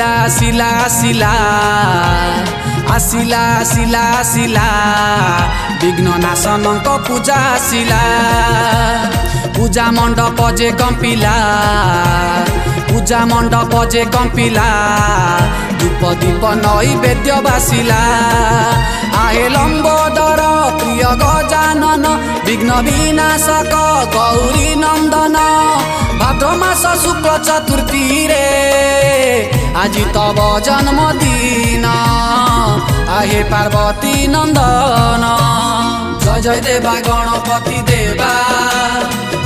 आसिला आसिला आसिला आसिला आसिला आसिला विघ्न नाशनक पूजा आसिला पूजा मंडप जे कंपिला पूजा मंडप जे कंपिला धूप दीप नैवेद्य बासिला आहे लंबोदर प्रिय गजानन विघ्न विनाशक गौरी नंदन भाद्र मास शुक्ल चतुर्थी रे आज तब जन्मदिन आहे पार्वती नंदन जय जय देवा गणपति देवा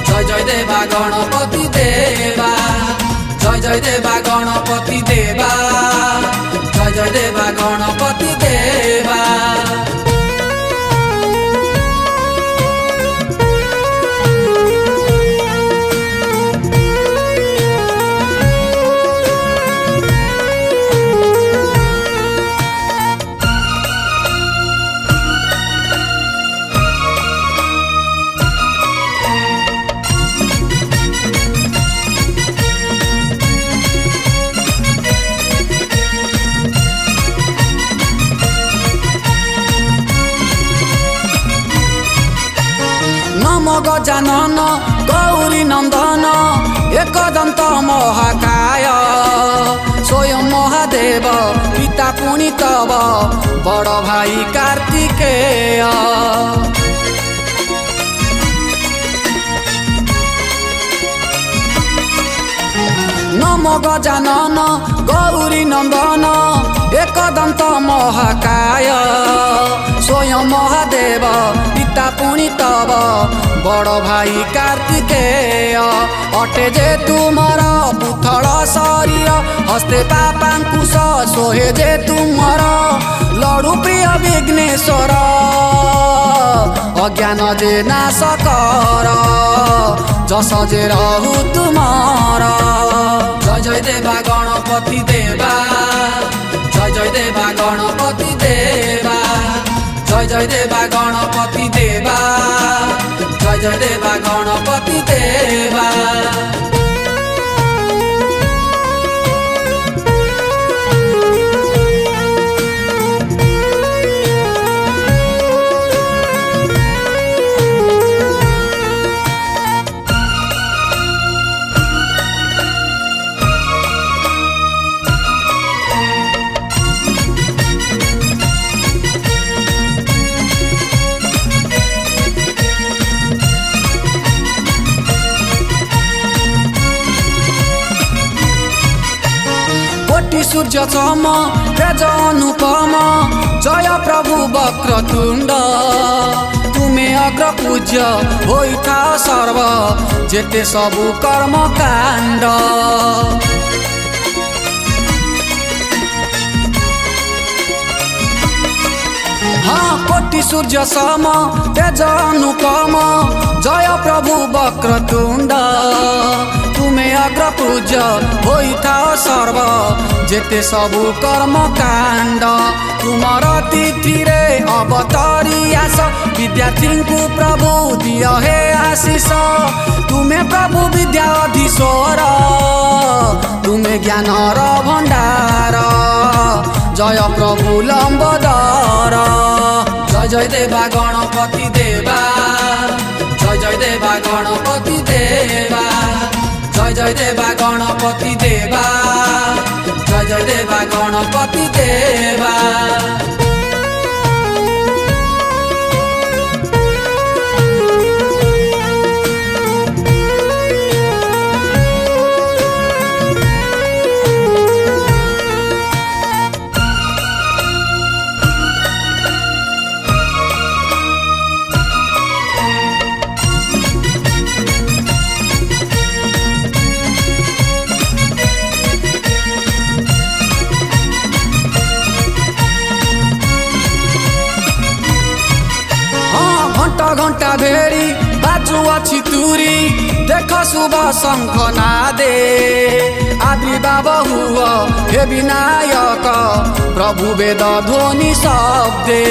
जय जय देवा गणपति देवा जय जय देवा गणपति देवा जय जय देवा गणपति देवा गजानन गौरी नंदन एकदंत महाकाय स्वयं महादेव पिता पुनि तब बड़ भाई कार्तिकेय नमो गजानन गौरी नंदन एकदंत महाकाय स्वयं महादेव पिता पुनि तब बड़ भाई कार्तिकेय अटे जे तुमर पुथल शरीर हस्ते पापांकुश सोहे जे तुमर लड़ू प्रिय विघ्नेश्वर अज्ञान जे नाश कर जस जे रहु तुमार जय जय देवा गणपति देवा जय जय देवा गणपति देवा जय जय देवा गणपति देवा जय जय देवा गणपति देवा सूर्य चम तेज अनुपम जय प्रभु वक्रतुंड तुम्हें अग्र पूज्य होइथा सर्व जेते सबु कर्म कांड हाँ कोटि सूर्य सम तेज अनुपम जय प्रभु वक्रतुंड तुम्हें अग्र पूज्य होइथा सर्व जेते सबु कर्म कांड तुमर तिथि रे अवतरी आस विद्यार्थी को प्रभु दिय हे आशीष तुम्हें प्रभु विद्याधीश्वर तुम्हें ज्ञान भंडार जय प्रभु लंबोदर जय जय देवा गणपति देवा जय जय देवा गणपति देवा जय जय देवा गणपति देवा जय जय देवा गणपति देवा घंटा भेरी बाजू अच्छी तुरी देख शुभ शंख नादे आविर्भाव हुआ हे विनायक प्रभु वेद ध्वनि शब्दे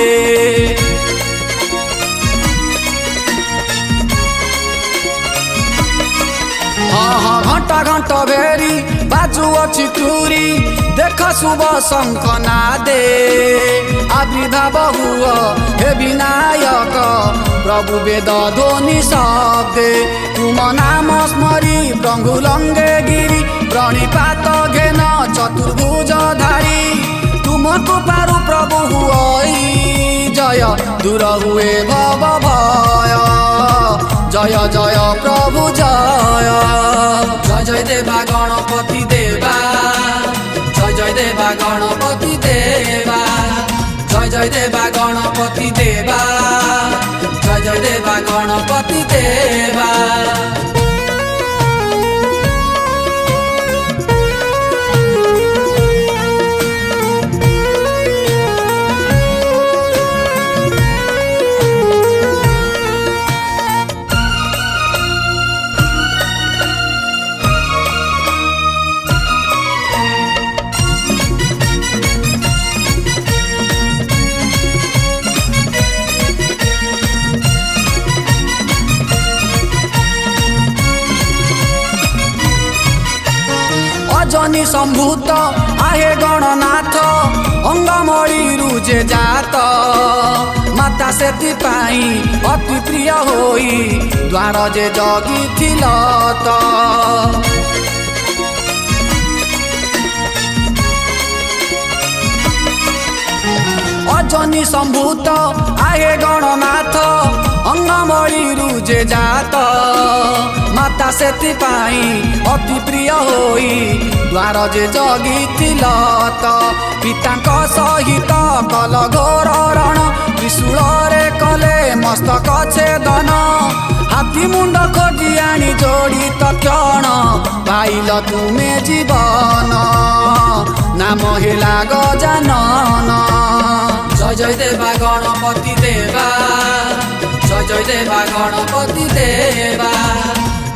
घंटा घंटा भेरी बाजू अच्छी तुरी देख शुभ शंख नादे आविर्भाव हुआ हे विनायक प्रभु वेद ध्वनि शब्दे तुम नाम स्मरी प्रंगुलंगे गिरी प्रणिपात घेन चतुर्भुज धारी तुम कृपारु प्रभु हुई जय दूर हुए भव भय जय जय प्रभु जय जय जय देवा गणपति देवा जय जय देवा गणपति देवा जय जय देवा गणपति देवा जय जय देवा गणपति देवा जनी संभूत आहे गणनाथ अंगमणि रुजे जात माता सेति पाई अति प्रिय होई द्वार जे जगी थिलत अजनी संभूत आहे गणनाथ अंगमणि रुजे जात माता सेति पाई अति प्रिय होई द्वार जे जगी थिलत पितांक सहित कल घोर रण त्रिशूल रे कले मस्तक छेदन हाथी मुंड खोजी आनी जोड़ी तक्षण पाइल तुमे जीवन नाम हेला गजानन जय जय देवा गणपति देवा जय जय देवा गणपति देवा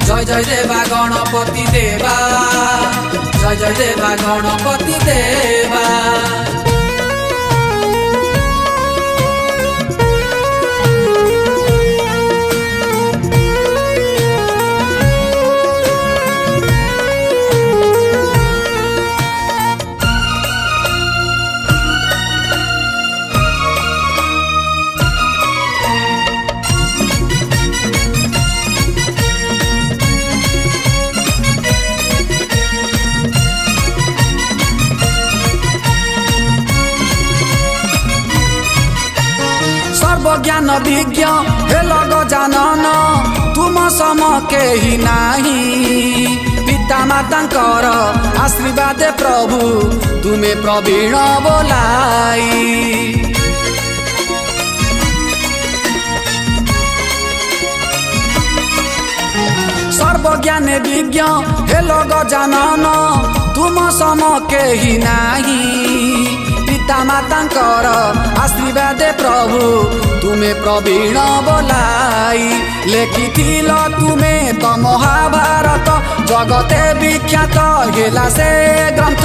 जय जय देवा गणपति देवा जय जय देवा गणपति देवा ज्ञान विज्ञ हे लग जानन तुम सम केही नाही पिता मातांकर आशीर्वाद प्रभु तुमे प्रवीण बोलाई सर्वज्ञान विज्ञ हे लग जानन तुम सम केही नाही पिता मातांकर आशीर्वाद प्रभु तुमे प्रवीण बोलाई लेखिथिल तुमे तो महाभारत जगते विख्यात हेला से ग्रंथ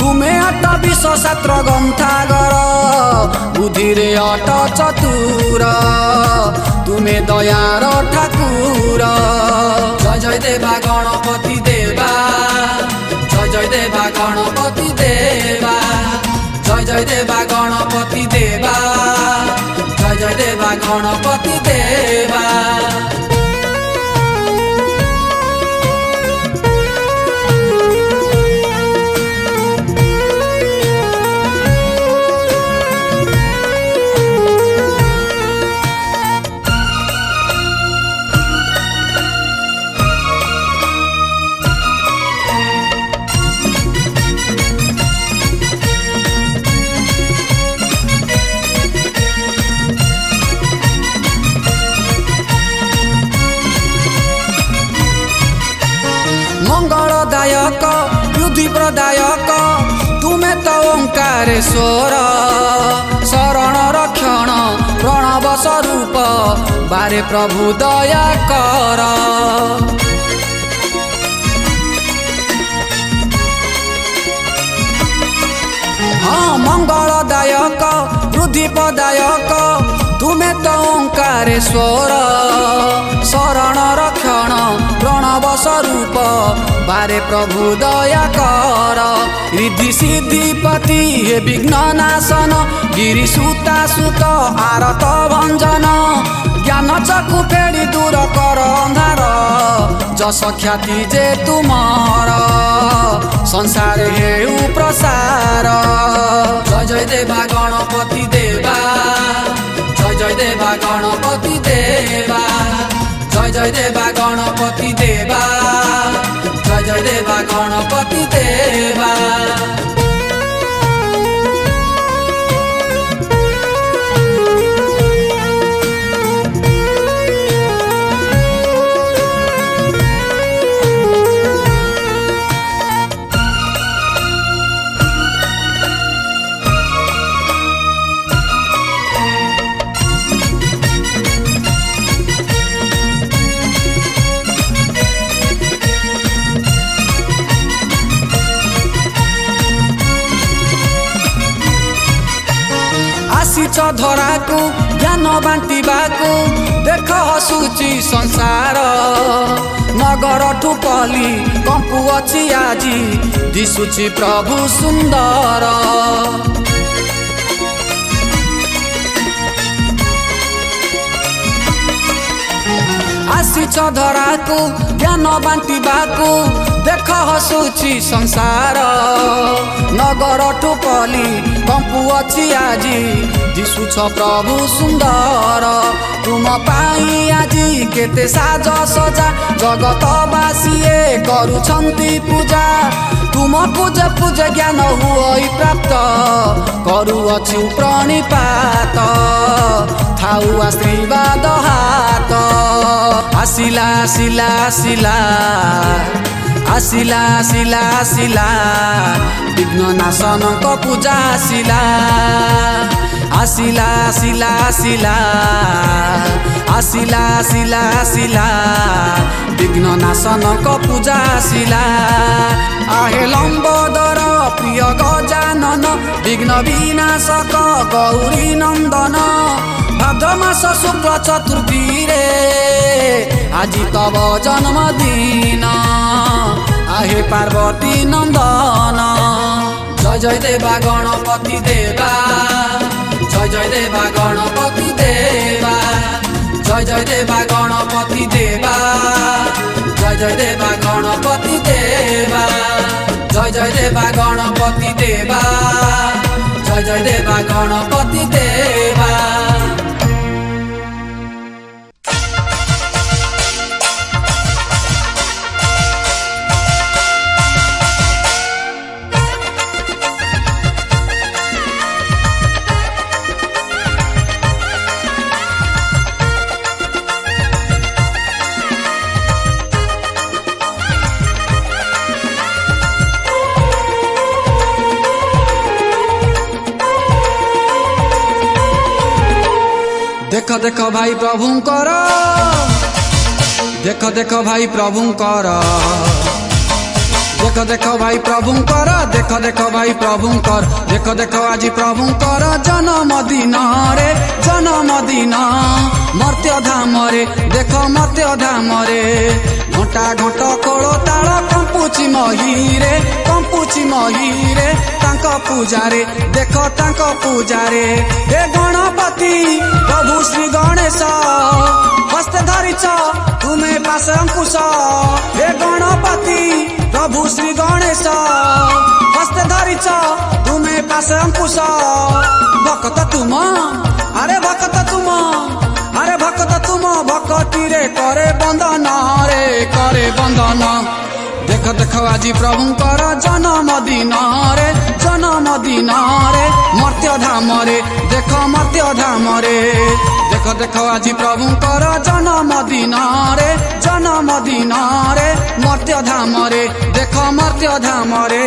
तुमे अट विश्व शास्त्र ग्रंथागर बुद्धि रे अट चतुर तुमे दयार ठाकुर जय जय देवा गणपति देवा जय जय देवा गणपति देवा जय जय देवा गणपति देवा जय जय देवा गणपति देवा मंगलदायक बुद्धि प्रदायक तुमे तो ओंकारेश्वर शरण रक्षण प्रणव स्वरूप बारे प्रभु दया कर हाँ मंगलदायक बुद्धि प्रदायक तुमे तो ओंकारेश्वर शरण रक्षण प्रणव स्वरूप बारे प्रभु दया कर रिद्धि सिद्धिपति हे विघ्न नाशन गिरी सुता सुत आरत भञ्जन ज्ञान चक्षु फेरि दूर कर अन्धार जस ख्याति जे तुमार संसार हेउ प्रसार जय जय देवा गणपति देवा जय जय देवा गणपति देवा जय जय देवा गणपति देवा जय जय देवा गणपति देवा धरा को ज्ञान बांटिबाको देख हसुची संसार नगर ठुपली कंपु अछि आजी दिशुची प्रभु सुंदर आसीच धरा को ज्ञान बांटिबाको देख हसुची संसार नगर ठुपली कंपु अछि आजी दिशुछ प्रभु सुंदर तुम पाई आजी केते साज सजा जगतवासीए करुछन्ति पूजा तुम पूज पूज ज्ञान हुई प्राप्त करुअछु प्रणिपात थाउ आशीर्वाद हात आसिला आसिला आसिला आसिला आसिला आसिला विघ्न नाशन को पूजा आसिला आसिला आसिला आसिला आसिला आसिला आसिला विघ्न नाशन को पूजा आसिला आहे लंबोदर प्रिय गजानन विघ्न विनाशक गौरी नंदन भाद्र मास शुक्ल चतुर्थी रे आजि तब जन्मदिन आहे पार्वती नंदन जय जय देवा गणपति देवा जय जय देवा गणपति देवा जय जय देवा गणपति देवा जय जय देवा गणपति देवा जय जय देवा गणपति देवा जय जय देवा गणपति देवा देख देख भाई प्रभुंकर देख देख भाई प्रभुंकर देख देख भाई प्रभुंकर देख देख भाई प्रभुंकर देख देख आज प्रभुंकर जन्मदिन रे जन्मदिन मर्त्य धाम रे देख मर्त्य धाम रे घंटा घंट कोलो ताल कंपुची मही रे तांको पूजा रे देख तांको पूजा रे हे गणपति प्रभु श्री गणेश हस्त धरिच तुम्हें पास अंकुश हे गणपति प्रभु श्री गणेश हस्त धरिच तुम्हें पास अंकुश भक्त तुम अरे भक्त तुम अरे भक्त तुम भक्ति रे करे बंदन देख देख आज प्रभुंकर जन्मदिन रे मर्त्य धाम रे देख मर्त्य धाम रे देख देख आज प्रभुंकर जन्मदिन रे मर्त्य धाम रे देख मर्त्य धाम रे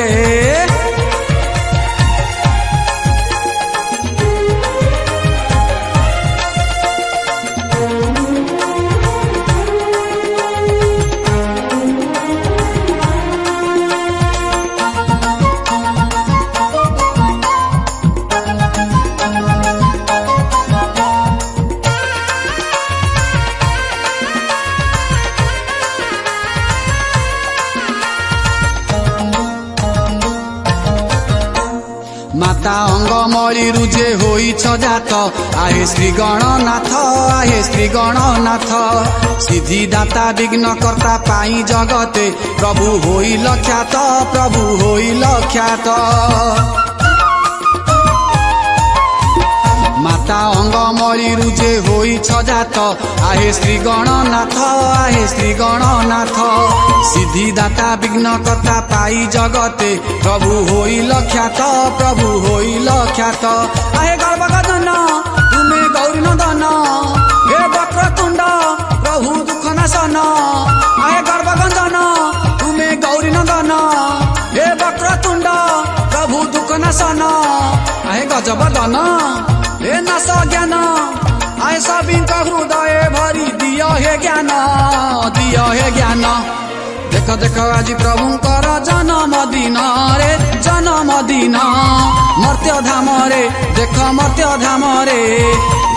मलिरु जे होइछ जात आहे श्री गणनाथ आहे श्री गणनाथ सिद्धि दाता विघ्न कर्ता पाई जगते प्रभु होइल ख्यात प्रभु होइल ख्यात माता अंग मलिरु जे होइछ जात आहे श्री गणनाथ आहे श्री गणनाथ सिद्धि दाता विघ्न कर्ता पाई जगते प्रभु होइल ख्यात प्रभु होइल ख्यात आहे गर्भगदन तुमे गौरी नंदन हे वक्रतुंड प्रभु दुख नाशन आहे गर्भगदन तुमे गौरी नंदन हे वक्रतुंड प्रभु दुख नाशन आहे गजबदन हे नास ज्ञान आए सबिंक हृदय भरी दियो हे ज्ञान दियो हे ज्ञान देख देख आज प्रभुंकर जन्म दिन रे जन्म दिन मर्त्य धाम रे देख मर्त्य धाम रे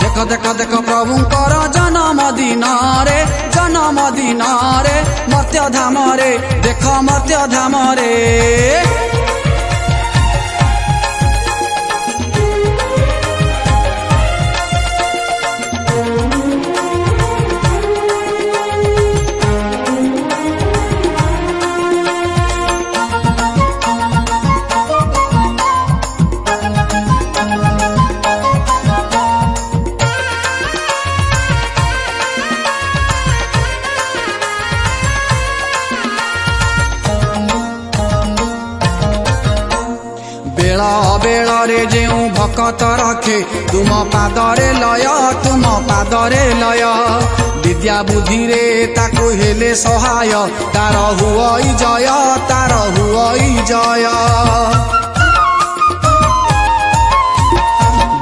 देख देख देख प्रभुंकर जन्म दिन रे जन्म दिन रे मर्त्य धाम रे देख मर्त्य धाम रे बेल रे जेऊ भकत रखे तुम पादरे लय तुम पादरे लय विद्या बुद्धि रे ताको हेले सहाय तार हुई जय तार हुई जय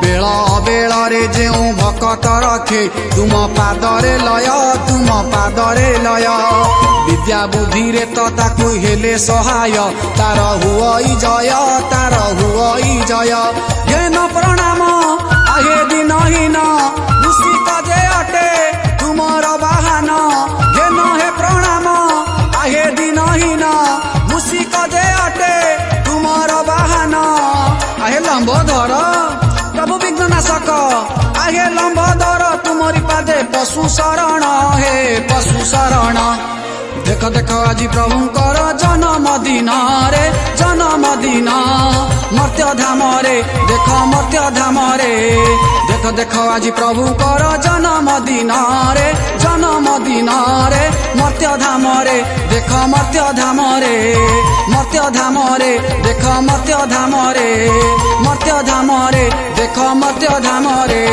बेल बेल रे जेऊ भकत रखे तुम पादरे लय तुम पादरे लय विद्या बुद्धि रे तो ताकू हेले सहाय तार हुई जय तार हुई जय हे न प्रणाम आहे दिनहीन दूषित जे अटे तुमर बाहन हे न हे प्रणाम आहे दिनहीन दूषित जे अटे तुमर बाहन आहे लंबोदर प्रभु विघ्ननाशक आहे लंबोदर तुमरी पादे पशु शरण हे पशु शरण देख देख आज प्रभुंकर जन्म दिन रे जन्म दिन मर्त्य धाम रे देख मर्त्य धाम रे देख देख आज प्रभुंकर जन्म दिन रे जन्म दिन रे मर्त्य धाम रे देख मर्त्य धाम रे मर्त्य धाम रे देख मर्त्य धाम रे मर्त्य धाम रे देख मर्त्य धाम रे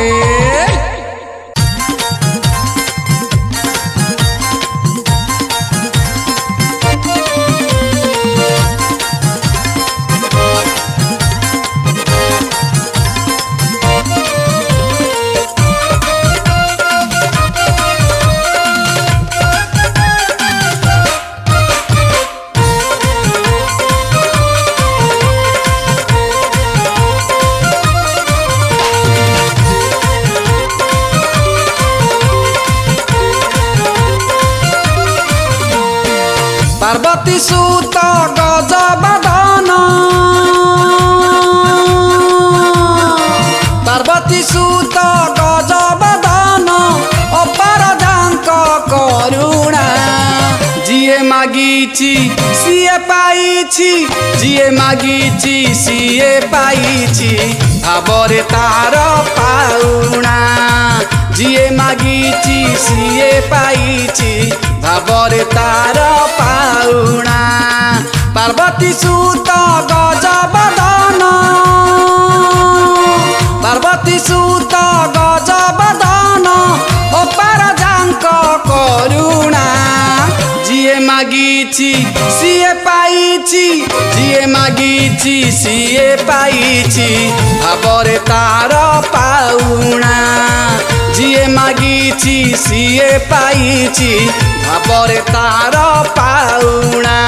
पार्वती सूत गजबदन पार्वती सूत गजबदन अपार जांक करुणा जिए मागिछि सिए पाइछि जिए मागिछि सिए पाइछि भावरे तार पाउणा जिए मागिछि सिए पाइछि भावरे तार पाउणा पार्वती सूत गजबदन पार्वती सूत गजबदन अपार जांक करुणा जिए मागिछि सिए पाइछि जिए मागिछि सिए पाइछि भावरे तार पाउणा जिए मागिछि सिए पाइछि भावरे तार पाउणा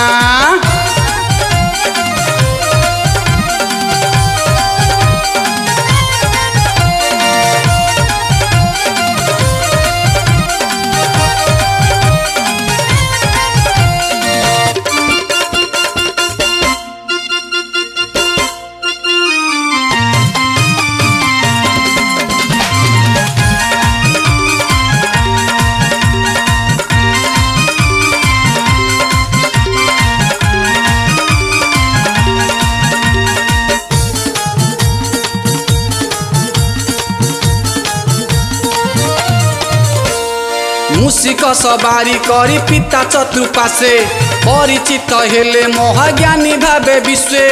मूषिक सवारी करी पिता चतुर्पाशे परिचित हेले महाज्ञानी भावे विश्वे।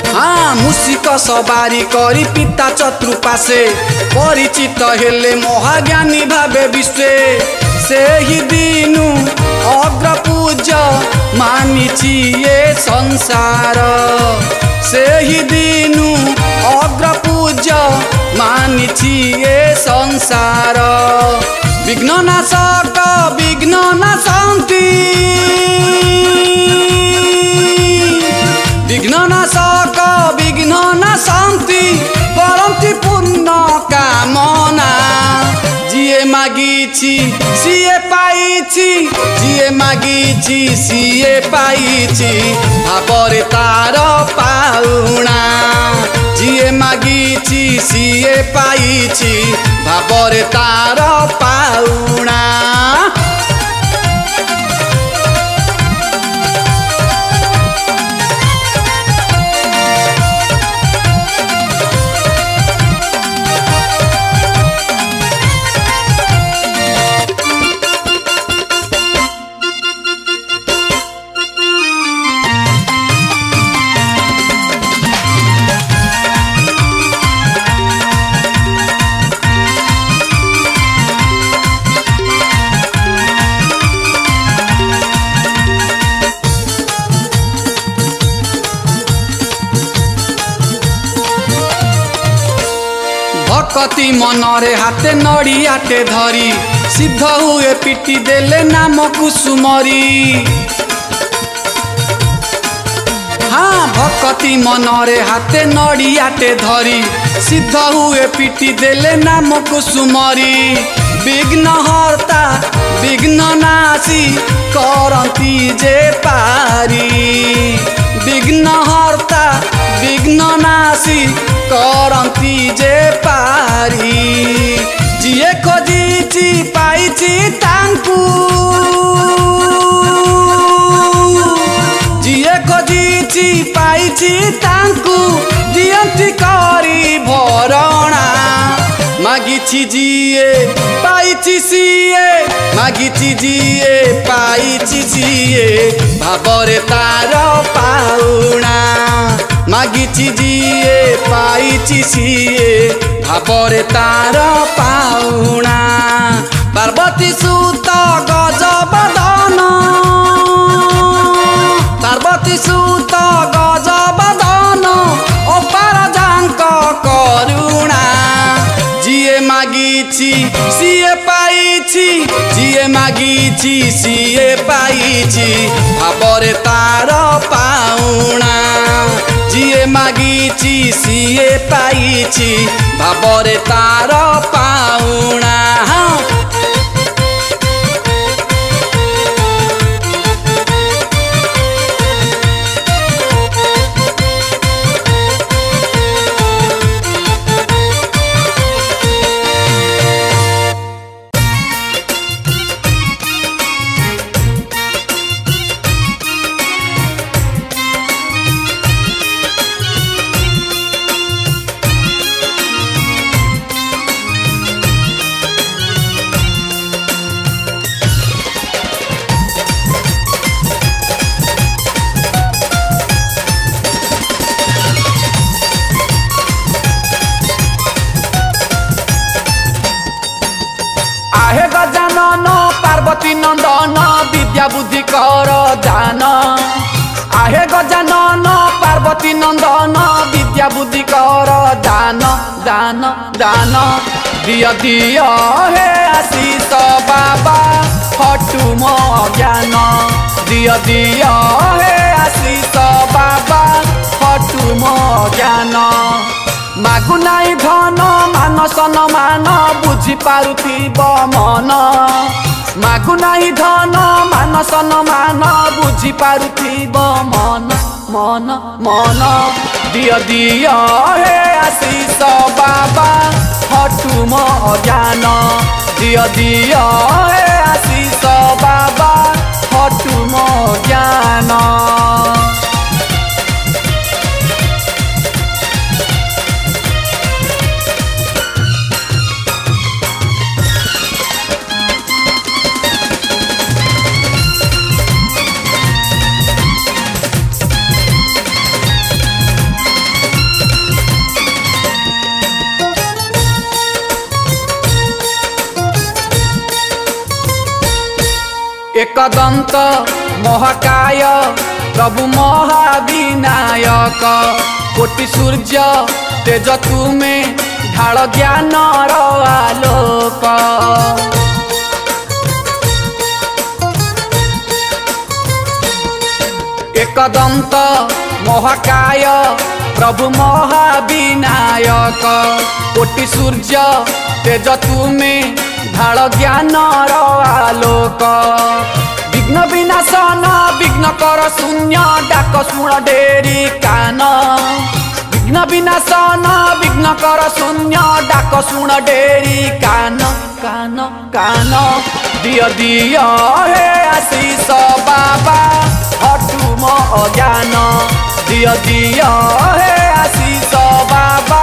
हाँ मूषिक सवारी करी पिता चतुर्पाशे परिचित हेले महाज्ञानी भावे विश्वे। से ही दिनु अग्र पूज्य मानिछि ये संसार। से ही दिनु अग्र पूज्य मानिछि ये संसार। विघ्न नाशक विघ्न नाशन्ति विघ्न नाशक विघ्न नाशन्ति परन्ति पुण्य कामना। जिए मागिछि सिए पाइछि जिए मागिछि सिए पाइछि भावरे तार पाउणा। जिए मागिछि सिए पाइछि भावरे तार पाउणा। भक्ति मनरे हाथे नड़ियाटे धरी सिद्ध हुए पिटी देले नाम कुसुमरी। हाँ भक्ति मनरे हाथे नड़ियाटे धरी सिद्ध हुए पिटी देले नाम कुसुमरी। विघ्न हर्ता विघ्न नाशी करन्ति जे पारी। विघ्न हर्ता विघ्न नाशी करन्ति जे पारी। जिए खोजिछि पाइछि तांकु जिए खोजिछि पाइछि तांकु दियन्ति करी भरणा। मागिछि जिए पाइछि सिए मागिछि जिए पाइछि सिए भावरे तार पाउणा। मागिछि जिए पाइछि सिए भावरे तार पाउणा। पार्वती सुत गजबदन पार्वती सुत गजबदन अपार जांक करुणा। जिए मागिछि सिए पाइछि जिए मागिछि सिए पाइछि भावरे तार पाउणा। जिए मागिछि सिए पाइछि भावरे तार पाउणा। पार्वती नंदन विद्या बुद्धि कर दान। आहे गजानन पार्वती नंदन विद्या बुद्धि कर दान दान दान। दिय दिय हे आशीष बाबा हटु मो ज्ञान। दिय दिय हे आशीष बाबा हटु मो ज्ञान। मागु नाई धन मानस न मान बुझी पारुथिब मन। मागु नाई धन मानस न मान बुझी पारुथिब मन मन मन। दिय दिय हे आशीष बाबा हटु मो ज्ञान। दिय दिय हे आशीष बाबा हटु मो ज्ञान। एकदंत महाकाय प्रभु महाविनायक कोटि सूर्य तेज तुमे ढाल ज्ञान आलोक एकदंत महाकाय प्रभु महाविनायक कोटि सूर्य तेज तुमे ढाल ज्ञान आलोक विघ्न विनाशन विघ्न कर शून्य डाक शुण डेरी कान विघ्न विनाशन विघ्न कर शून्य डाक शुण डेरी कान कान कान दिय दिय हे आशीष बाबा हटू मो अज्ञान दिय दिय हे आशीष बाबा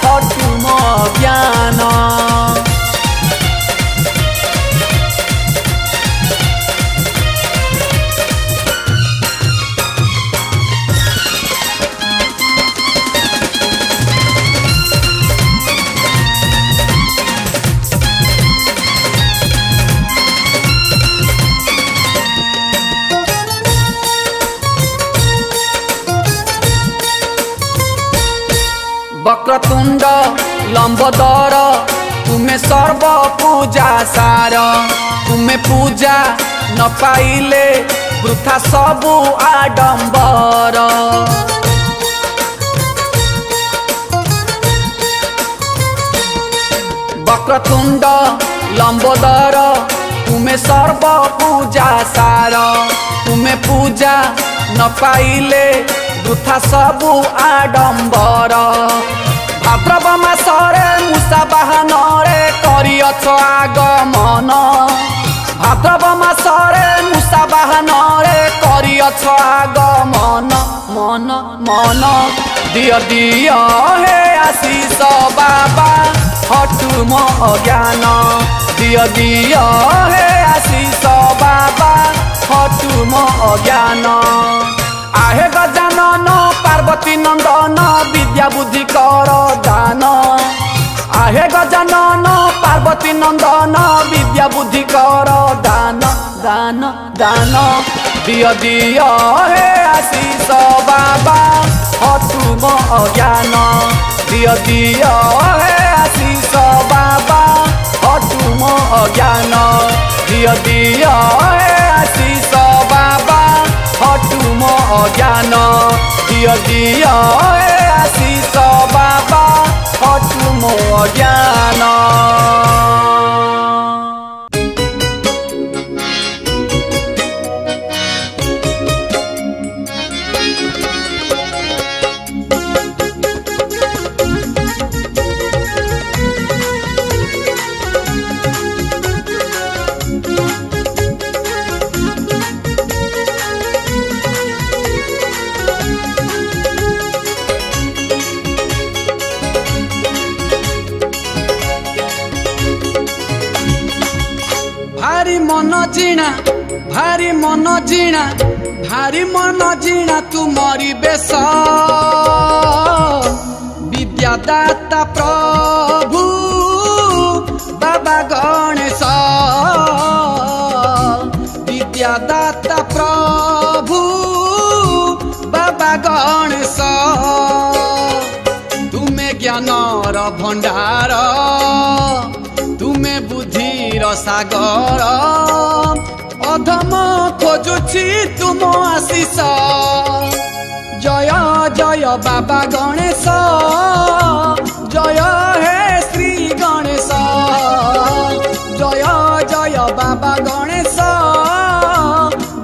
हटू मो ज्ञान वक्रतुंड लंबोदर तुम्हें सर्व पूजा सार तुम्हें पूजा न पाइले वृथा सबु आडंबर वक्रतुंड लंबोदर तुम्हें सर्व पूजा सार तुम्हें पूजा न पाइले वृथा सबु आडंबर भाद्रव मासरे मूषा बाहन करियछ आगमन भाद्रव मासरे मूषा बाहन करियछ आगमन मन मन दिय दिय हे आशीष बाबा हटू मो अज्ञान दिय दिय हे आशीष बाबा हटू मो अज्ञान आहे गजानन पार्वती नंदन विद्या बुद्धि कर दान आहे गजानन पार्वती नंदन विद्या बुद्धि कर दान दान दान दिय दिय हे आशीष बाबा हटू मो अज्ञान दिय दिय हे आशीष बाबा हटू मो अज्ञान दिय दिय हे आशीष बाबा हटू मो अज्ञान दिय दिय हे आशीष बाबा हटू मो अज्ञान भारी मन जीणा भारी मन जीणा तुमरी बेश विद्यादाता प्रभु बाबा गणेश विद्यादाता प्रभु बाबा गणेश तुम्हें ज्ञानर भंडार तुम्हें बुद्धिर सागर अधम खोजुची तुम आशीष जय जय बाबा गणेश जय हे श्री गणेश जय जय बाबा गणेश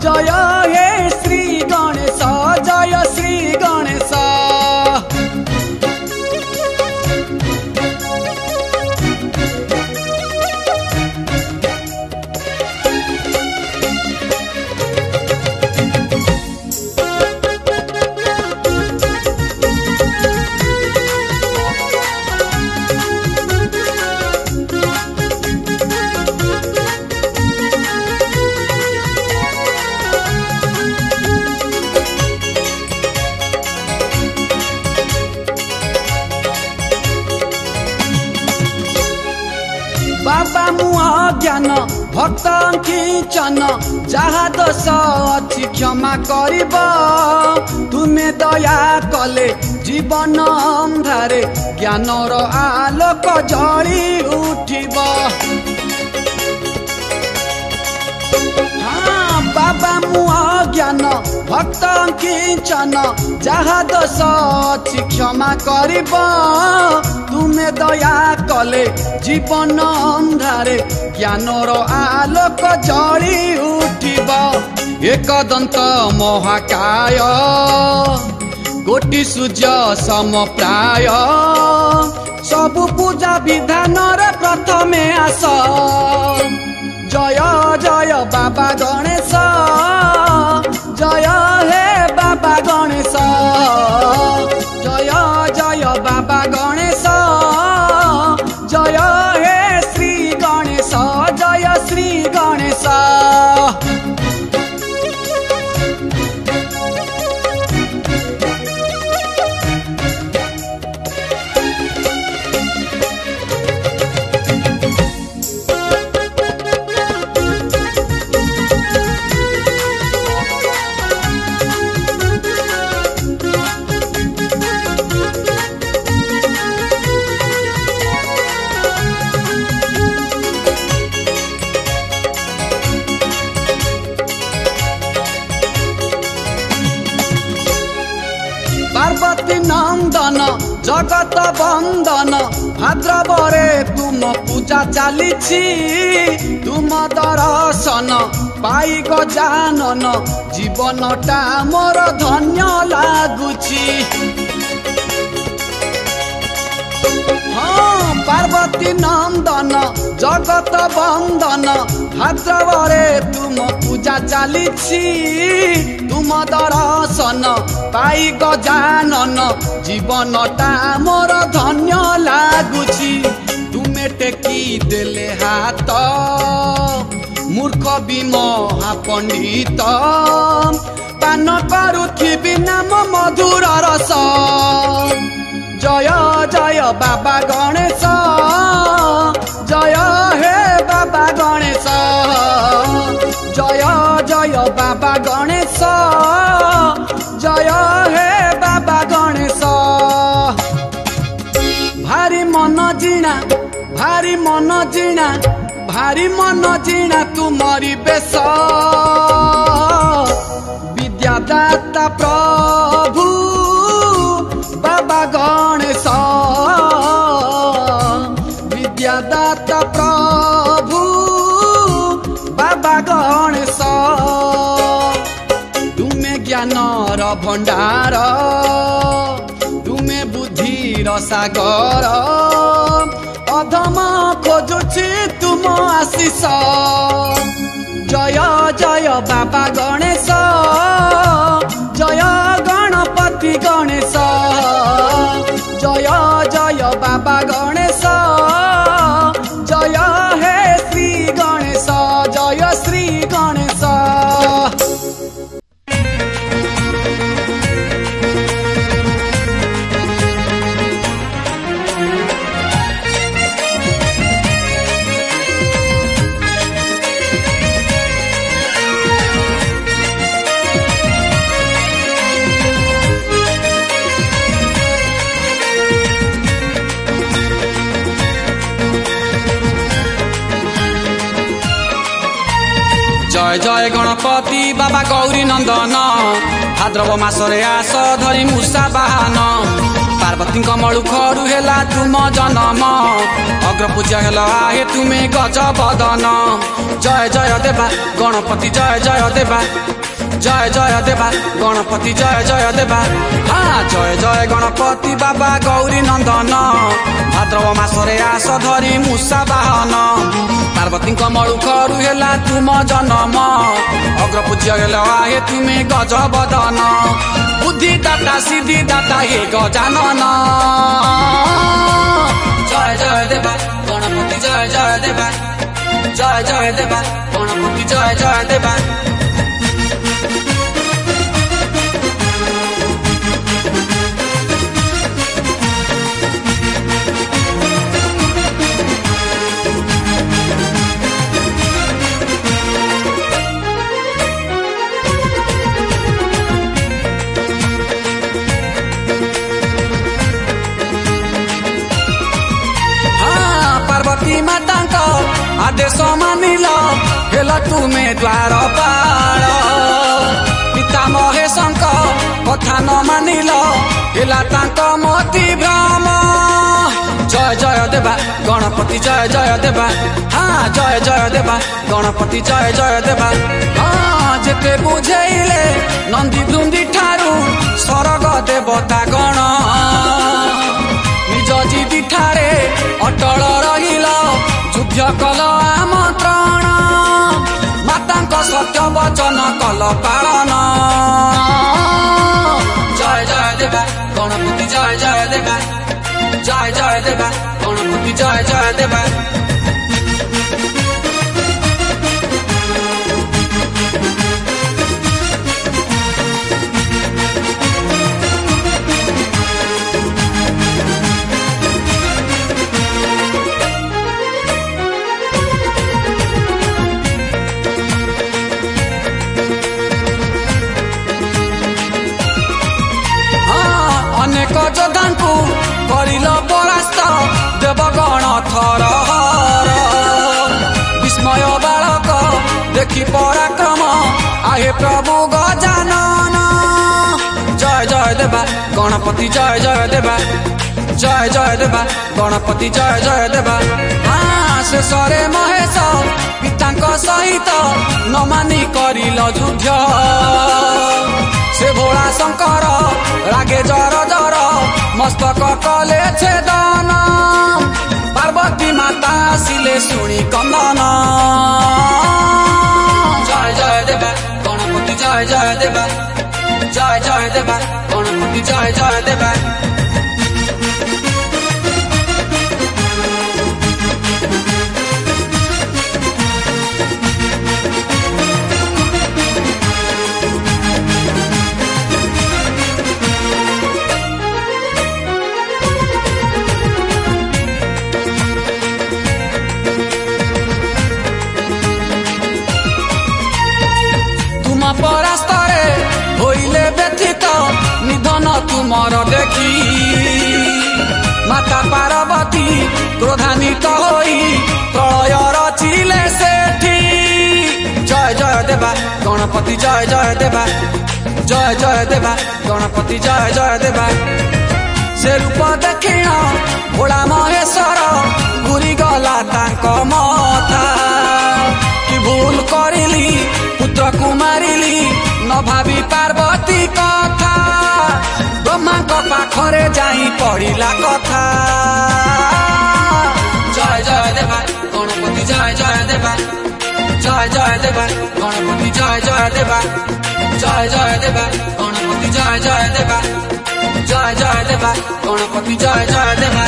जय हे श्री गणेश जय श्री गणेश बाबा मुआ ज्ञान भक्त किंचन जहा दोष अच्छी क्षमा करिब तुमे दया कले जीवन अंधारे ज्ञानर आलोक जली उठिब। बाबा मुआ ज्ञान भक्त किंचन जहा दोष अच्छी क्षमा करिब तुमे दया कले जीवन अंधारे ज्ञानर आलोक जली उठिब। एकदंत महाकाय कोटि सूर्य सम प्राय सबु पूजा विधान प्रथमे आस। जय जय बाबा गणेश जय हे बाबा गणेश जय जय बाबा गणेश जय हे श्री गणेश जय श्री गणेश। पार्वती नंदन जगत बंदन भाद्रवरे तुम पूजा चली तुम दर्शन पाई गजानन जीवनटा मोर धन्य लागुची। पार्वती नंदन जगत बंदन भाद्रवरे तुम पूजा चली तुम दर्शन पाई गजानन जीवनटा मोर धन्य लागुची। तुमे टेकी देले हाथ मूर्ख भी महापंडित पान करुथिबि नाम मधुर रस। जय जय बाबा गणेश जय हे बाबा गणेश जय जय बाबा गणेश जय हे बाबा गणेश। भारी मन जीणा भारी मन जीणा भारी मन जीणा तुमरी बेश विद्यादाता प्रभु बाबा गणेश विद्यादाता प्रभु बाबा गणेश। तुमे ज्ञानर भंडार तुमे बुद्धिर सागर अधम खोजुछि तुम आशीष। जय जय बाबा गणेश जय गणपति गणेश जय जय बाबा गणेश जय हे श्री गणेश जय श्री गणेश। जय जय गणपति बाबा गौरी नंदन भाद्रव मासरे आस धरी मूषा बाहन पार्वती कमलु खरु हेला तुम जनम अग्र पूजा हेला हे तुमे गज बदन। जय जय देवा गणपति जय जय देवा जय जय देवा गणपति जय जय देवा। हाँ जय जय गणपति बाबा गौरी नंदन भाद्रव मासरे आस धरी मूषा बाहन पार्वती कमलु खरु हेला तुम जनम अग्र पूज्य हेला हे तुमे गज बदन। बुद्धि दाता सिद्धि दाता हे गजानन जय जय देवा गणपति जय जय देवा जय जय देवा गणपति जय जय देवा। आदेश मानिल हेल तुमे द्वारपाल पिता महेशंक कथा न मानिल हेला तांक मति भ्रम जय जय देवा गणपति जय जय देवा हाँ जय जय देवा गणपति जय जय देवा हाँ जेते बुझेइले नंदी दुंदी ठारू सरग देवता गण निज जिदी ठारे अटल रहिल युद्ध कल आमंत्रण मातांक सत्य वचन कल पालन जय जय देवा गणपति जय जय देवा जय जय देवा गणपति जय जय देवा अनेक योद्धा को करिल परास्त देवगण थर विस्मय बालक देखि पराक्रम आहे प्रभु गजानन जय जय देवा गणपति जय जय देवा जय जय देवा गणपति जय जय देवा हाँ शेषरे महेश पितांक सहित न मानि करिल युद्ध से भोला शंकर रागे जर जर मस्तक कले छेदन पार्वती माता सिले शुणी कंदन जय जय देवा गणपति जय जय देवा जय जय देवा गणपति जय जय देवा परास्तरे होइले व्यथित निधन तुमर देखी माता पार्वती क्रोधान्वित होई प्रलय रचिले सेठी जय जय देवा गणपति जय जय देवा जय जय देवा गणपति जय जय देवा से रूप देखिण भोला महेश्वर घूरी गला तांक मथा कि भूल करिली पुत्र कुमारिली न भावी पार्वती कथा ब्रह्मा पाखरे जाई पड़िला कथा जय जय देवा गणपति जय जय देवा जय जय देवा गणपति जय जय देवा जय जय देवा गणपति जय जय देवा जय जय देवा गणपति जय जय देवा।